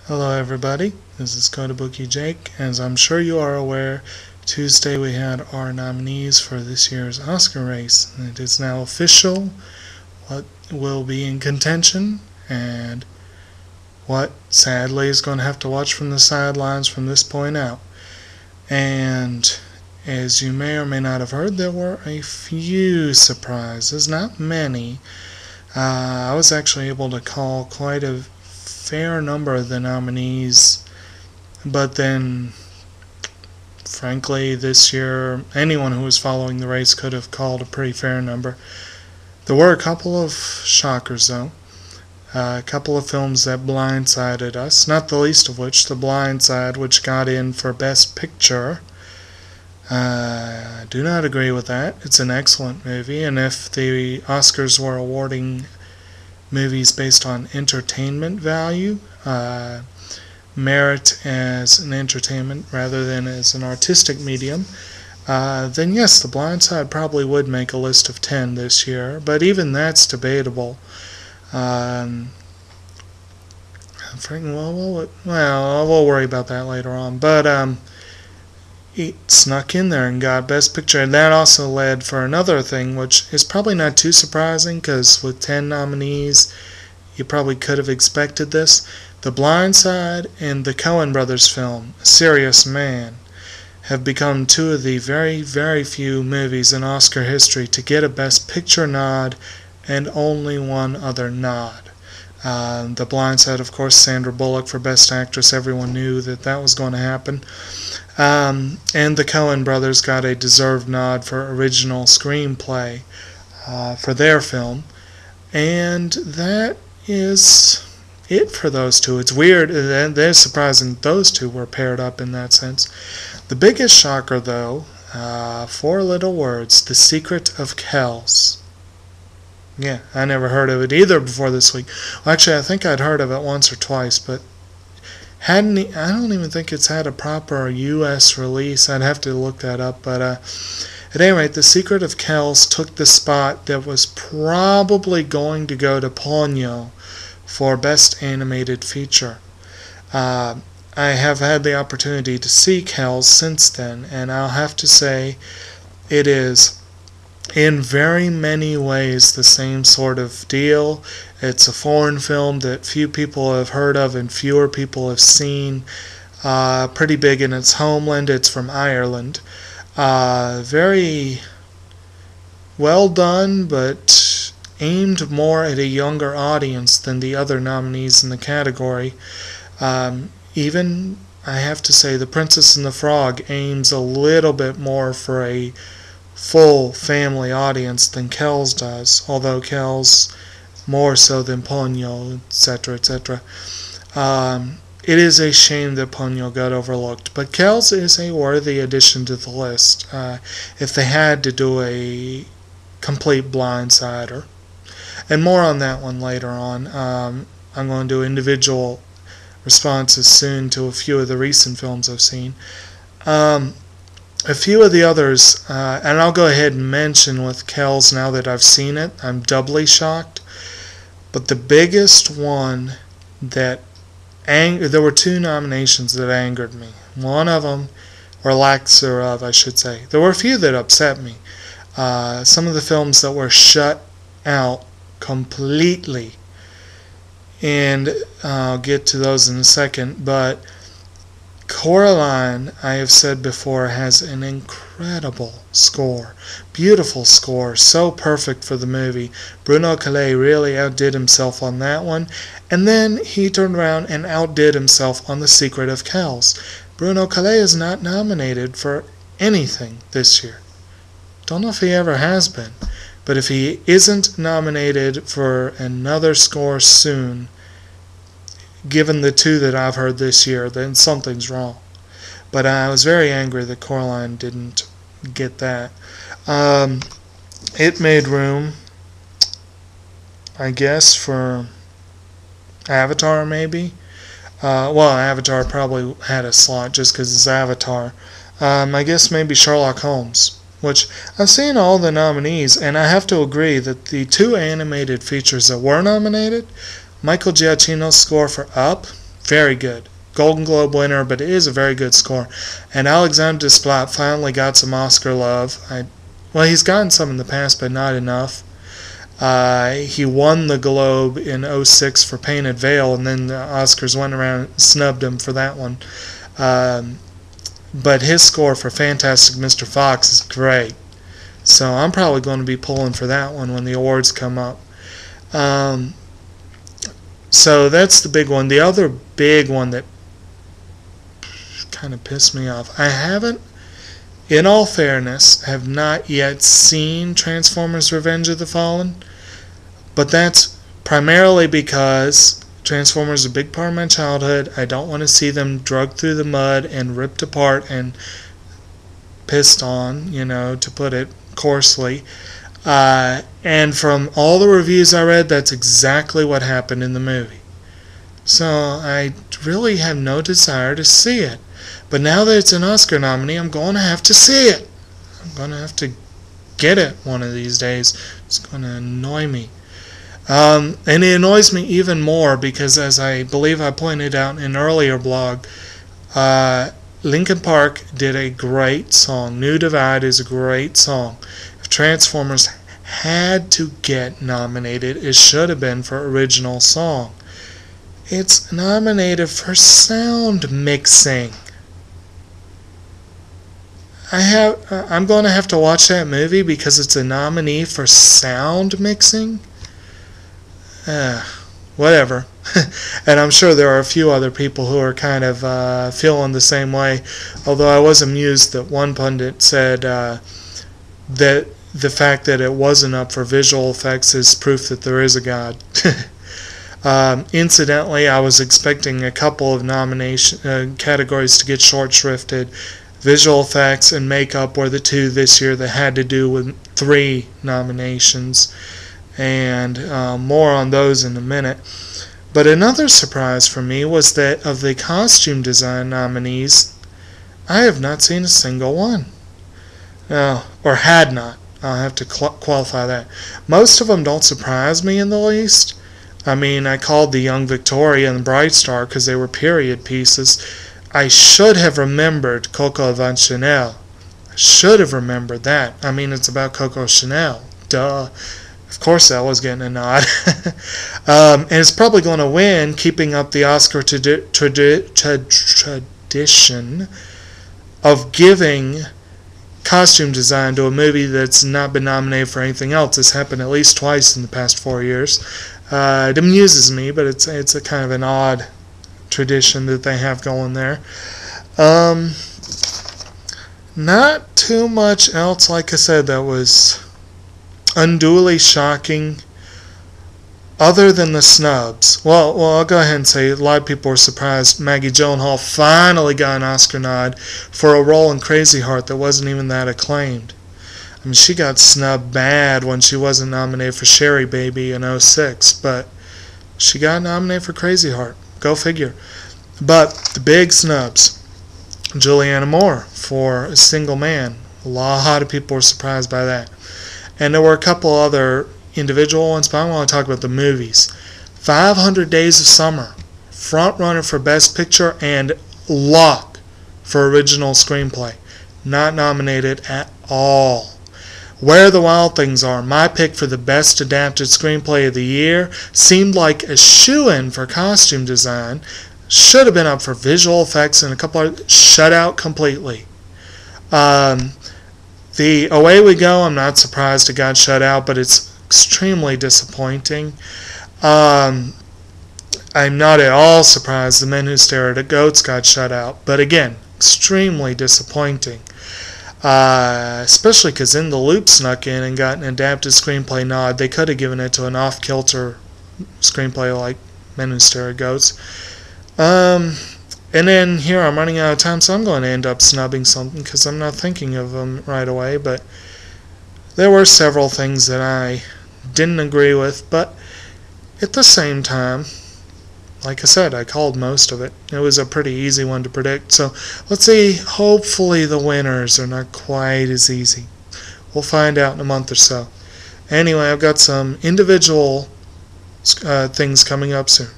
Hello everybody, this is Kodabuki Jake. As I'm sure you are aware, Tuesday we had our nominees for this year's Oscar race. It is now official what will be in contention and what sadly is going to have to watch from the sidelines from this point out. And as you may or may not have heard, there were a few surprises, not many. I was actually able to call quite a fair number of the nominees, but then frankly this year anyone who was following the race could have called a pretty fair number. There were a couple of shockers though, a couple of films that blindsided us, not the least of which The Blind Side, which got in for Best Picture. I do not agree with that. It's an excellent movie, and if the Oscars were awarding movies based on entertainment value, merit as an entertainment rather than as an artistic medium, then yes, The Blind Side probably would make a list of 10 this year, but even that's debatable. We'll worry about that later on, but it snuck in there and got Best Picture, and that also led for another thing, which is probably not too surprising because with 10 nominees you probably could have expected this. The Blind Side and the Coen brothers film, A Serious Man, have become two of the very, very few movies in Oscar history to get a Best Picture nod and only one other nod. The Blind Side, of course, Sandra Bullock for Best Actress. Everyone knew that that was going to happen. And the Coen brothers got a deserved nod for original screenplay for their film. And that is it for those two. It's weird, and it's surprising those two were paired up in that sense. The biggest shocker, though, 4 little words, The Secret of Kells. Yeah, I never heard of it either before this week. Well, actually, I think I'd heard of it once or twice, but I don't even think it's had a proper U.S. release. I'd have to look that up. But at any rate, The Secret of Kells took the spot that was probably going to go to Ponyo for Best Animated Feature. I have had the opportunity to see Kells since then, and I'll have to say it is in very many ways the same sort of deal. It's a foreign film that few people have heard of and fewer people have seen. Pretty big in its homeland. It's from Ireland. Very well done, but aimed more at a younger audience than the other nominees in the category. Even, I have to say, The Princess and the Frog aims a little bit more for a full family audience than Kells does, although Kells more so than Ponyo, etc., etc. It is a shame that Ponyo got overlooked, but Kells is a worthy addition to the list. If they had to do a complete blindsider, and more on that one later on. I'm going to do individual responses soon to a few of the recent films I've seen. A few of the others, and I'll go ahead and mention with Kells now that I've seen it, I'm doubly shocked. But the biggest one that there were 2 nominations that angered me. One of them, or lack thereof, I should say. There were a few that upset me. Some of the films that were shut out completely, and I'll get to those in a second, but Coraline, I have said before, has an incredible score. Beautiful score, so perfect for the movie. Bruno Calais really outdid himself on that one, and then he turned around and outdid himself on The Secret of Kells. Bruno Calais is not nominated for anything this year. Don't know if he ever has been, but if he isn't nominated for another score soon, given the 2 that I've heard this year, then something's wrong. But I was very angry that Coraline didn't get that. It made room, I guess, for Avatar maybe. Avatar probably had a slot just because it's Avatar. I guess maybe Sherlock Holmes, which I've seen all the nominees, and I have to agree that the 2 animated features that were nominated, Michael Giacchino's score for Up very good. Golden Globe winner, but it is a very good score. And Alexander Desplat finally got some Oscar love. Well, he's gotten some in the past, but not enough. He won the Globe in '06 for Painted Veil, and then the Oscars went around and snubbed him for that one. But his score for Fantastic Mr. Fox is great. So I'm probably going to be pulling for that one when the awards come up. So that's the big one. The other big one that kind of pissed me off, I haven't, in all fairness, have not yet seen Transformers Revenge of the Fallen, but that's primarily because Transformers are a big part of my childhood. I don't want to see them dragged through the mud and ripped apart and pissed on, to put it coarsely. And from all the reviews I read, that's exactly what happened in the movie. So I really have no desire to see it. But now that it's an Oscar nominee, I'm going to have to see it. I'm going to have to get it one of these days. It's going to annoy me. And it annoys me even more because, as I believe I pointed out in an earlier blog, Linkin Park did a great song. New Divide is a great song. If Transformers had to get nominated, it should have been for original song. It's nominated for sound mixing. I'm going to have to watch that movie because it's a nominee for sound mixing. Whatever. And I'm sure there are a few other people who are kind of feeling the same way. Although I was amused that one pundit said that the fact that it wasn't up for visual effects is proof that there is a God. Incidentally, I was expecting a couple of nomination categories to get short shrifted. Visual effects and makeup were the two this year that had to do with 3 nominations, and more on those in a minute. But another surprise for me was that of the costume design nominees, I have not seen a single one. Or had not. I'll have to qualify that. Most of them don't surprise me in the least. I mean, I called the Young Victoria and Bright Star because they were period pieces. I should have remembered Coco Van Chanel. I should have remembered that. I mean, it's about Coco Chanel. Duh. Of course that was getting a nod. And it's probably going to win, keeping up the Oscar tradition of giving costume design to a movie that's not been nominated for anything else. It's happened at least twice in the past 4 years. It amuses me, but it's a kind of an odd tradition that they have going there. Not too much else, like I said, that was unduly shocking other than the snubs. Well, I'll go ahead and say a lot of people were surprised Maggie Gyllenhaal finally got an Oscar nod for a role in Crazy Heart that wasn't even that acclaimed. I mean, she got snubbed bad when she wasn't nominated for Sherry Baby in '06, but she got nominated for Crazy Heart. Go figure. But the big snubs, Julianne Moore for A Single Man. A lot of people were surprised by that. And there were a couple other individual ones, but I want to talk about the movies. 500 Days of Summer, front runner for Best Picture and lock for Original Screenplay. Not nominated at all. Where the Wild Things Are, my pick for the Best Adapted Screenplay of the Year, seemed like a shoo-in for costume design. Should have been up for visual effects and a couple of shut out completely. The Away We Go, I'm not surprised it got shut out, but it's extremely disappointing. I'm not at all surprised The Men Who Stare at Goats got shut out, but again, extremely disappointing. Especially because In the Loop snuck in and got an adapted screenplay nod. They could have given it to an off-kilter screenplay like Men Who Stare at Goats. And then here I'm running out of time, so I'm going to end up snubbing something because I'm not thinking of them right away. But there were several things that I didn't agree with, but at the same time, like I said, I called most of it. It was a pretty easy one to predict. So let's see. Hopefully the winners are not quite as easy. We'll find out in a month or so. Anyway, I've got some individual things coming up soon.